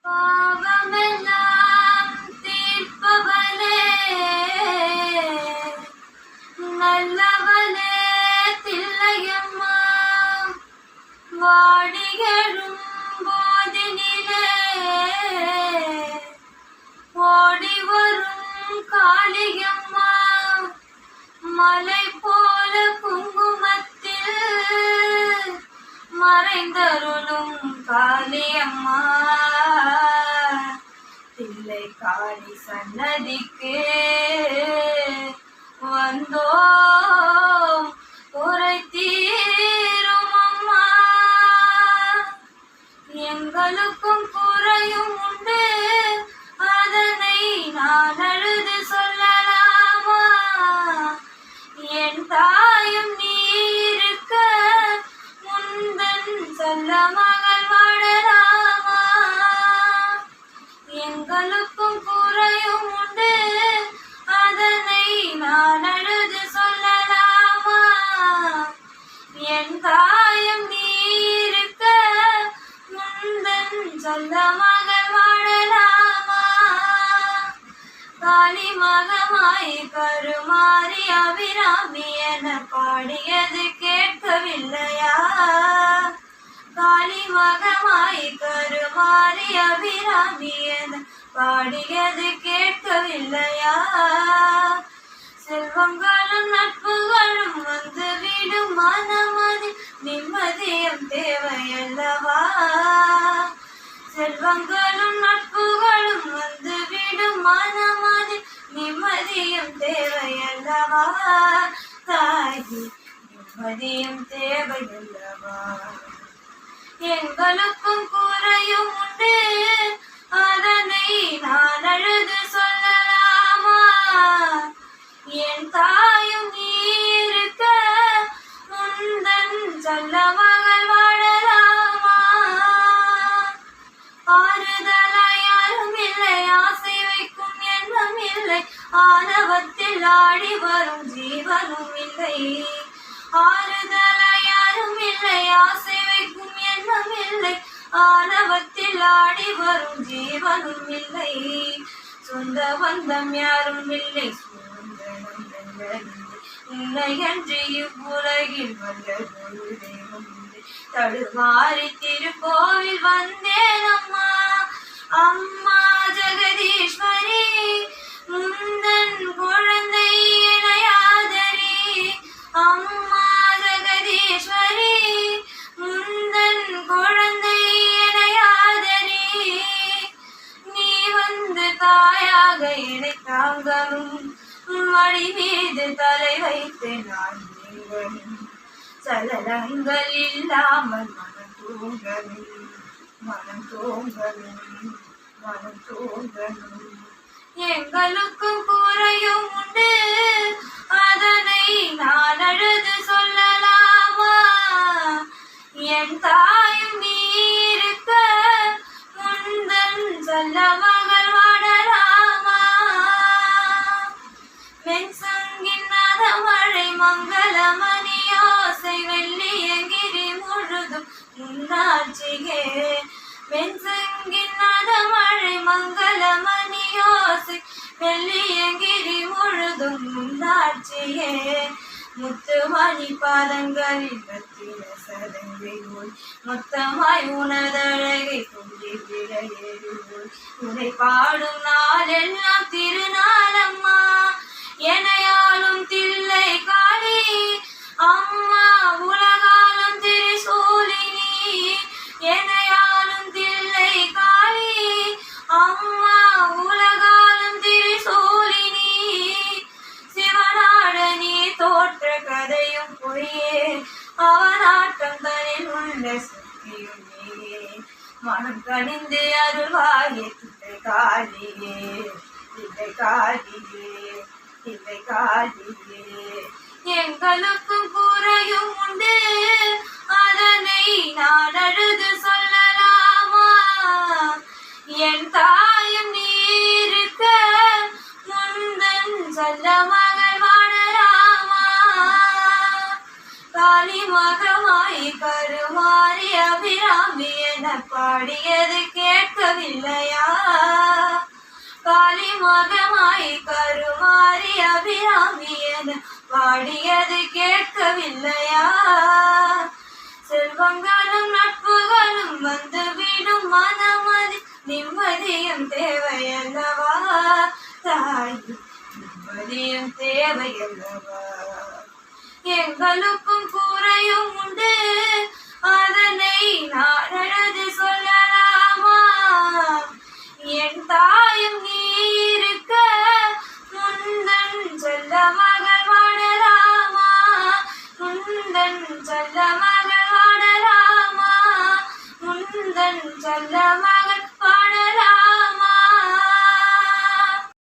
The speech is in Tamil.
பாவமெல்லாம் தீர்ப்பவளே, நல்லவளே தில்லையம்மா, வாடிகளும் போதினிலே ஓடி வரும் காளியம்மா, மலை போல குங்குமத்தில் மறைந்தருளும் காளியம்மா, தில்லை காளி சன்னதிக்கு வந்தோம் குறை தீரும் அம்மா. எங்களுக்கும் குறையும் உண்டு, அதனை நான் அழுது சொல்லலாமா? என் தாயும் நீ இருக்க முந்தன் சொல்ல மகள் வாழலாமா? எங்களுக்கும் குறையும் உண்டு, அதனை நான் அழுது சொல்லலாமா? என் தாயும் நீ இருக்க முந்தன் சொல்ல மகள் வாழலாமா? காளி மகமாய் கருமாறி அபிராமி என பாடியது கேட்கவில்லையா? காளி மகமாய் கருமாறி அபிராமி என பாடியது கேட்கவில்லையா? செல்வங்களும் நட்புகளும் வந்து விடும் மனமதில் நிம்மதியும் தேவையல்லவா? செல்வங்களும் நட்புகளும் வந்து விடும் மனமதில் நிம்மதியும் தேவையல்லவா? தாயி நிம்மதியும் தேவையல்லவா? எங்களுக்கும் குறையும் உண்டு, அதனை நான் அழுது சொல்லலாமா? என் தாயும் நீ இருக்க முந்தன் சொல்ல மகள் வாழலாமா? ஆறுதலாய் யாரும் இல்லை, ஆசை வைக்கும் எண்ணம் இல்லை, ஆணவத்தில் ஆடி வரும் ஜீவனும் இல்லை. ஆறுதலாய் யாரும் இல்லை, ஆசை வைக்கும் எண்ணம் இல்லை, ஆணவத்தில் ஆடி வரும் ஜீவனும் இல்லை. சொந்த பந்தம் யாரும் இல்லை, சுதந்திரம் வெல்லவில்லை, உன்னையன்றி இவ்வுலகில் வல்லதொரு தெய்வம் இல்லை. தடுமாறி திருக்கோவில் வந்தேன் அம்மா, அம்மா ஜெகதீஸ்வரி, முந்தன் குழந்தை இணையாதரி. அம்மா ஜெகதீஸ்வரி, முந்தன் குழந்தை இணையாதரி. நீ வந்து தாயாக என்னை தாங்கணும், மடி மீது தலை வைத்து நான் நீங்களும். சலனங்கள் இல்லாமல் மனம் தூங்கணும், மனம் தூங்கணும், மனம் தூங்கணும். எங்களுக்கும் குறையும் உண்டு, அதனை நான் அழுது சொல்லலாமா? என் தாயும் நீ இருக்க முந்தன் சொல்ல மகள் வாழலாமா? வெண்சங்கின் மழை மங்களமணியோசை வெள்ளியங்கிரி முழுதும் உன்னாட்சியே. வெண்சங்கின் மழை மங்களமணியோசை வெள்ளியங்கிரி முழுதும் உன்னாட்சியே. முத்துமணி பாதங்களில் பத்திர சதங்கை போல் மொத்தமாய் உனதழகை கொண்டி விளையேறுவோல். உன்னை பாடும் நாளெல்லாம் திருநாளம்மா, எனையாளும் தில்லை காளி அம்மா, உலகாலும் திரிசூலினி. எனையாளும் தில்லை காளி அம்மா, உலகாலும் திரிசூலினி. சிவனாட நீ தோற்ற கதையும் பொய்யே, அவனாட்டம் தனில் உள்ள சக்தியும் நீயே. மனம் கனிந்து அருள்வாயே தில்லை காளியே, தில்லை காளியே, தில்லை காளியே. எங்களுக்கும் குறையும் உண்டு, அதனை நான் அழுது சொல்லலாமா? என் தாயும் நீ இருக்க முந்தன் சொல்ல மகள் வாழலாமா? காளி மகமாய் கருமாறி அபிராமி என பாடியது கேட்கவில்லையா? காளி மகமாய் கருமாறி அபிராமி என பாடியது கேட்கவில்லையா? செல்வங்களும் நட்புகளும் வந்து விடும் மனமதி நிம்மதியும் தேவையல்லவா தாய், நிம்மதியும் தேவையல்லவா? எங்களுக்கும்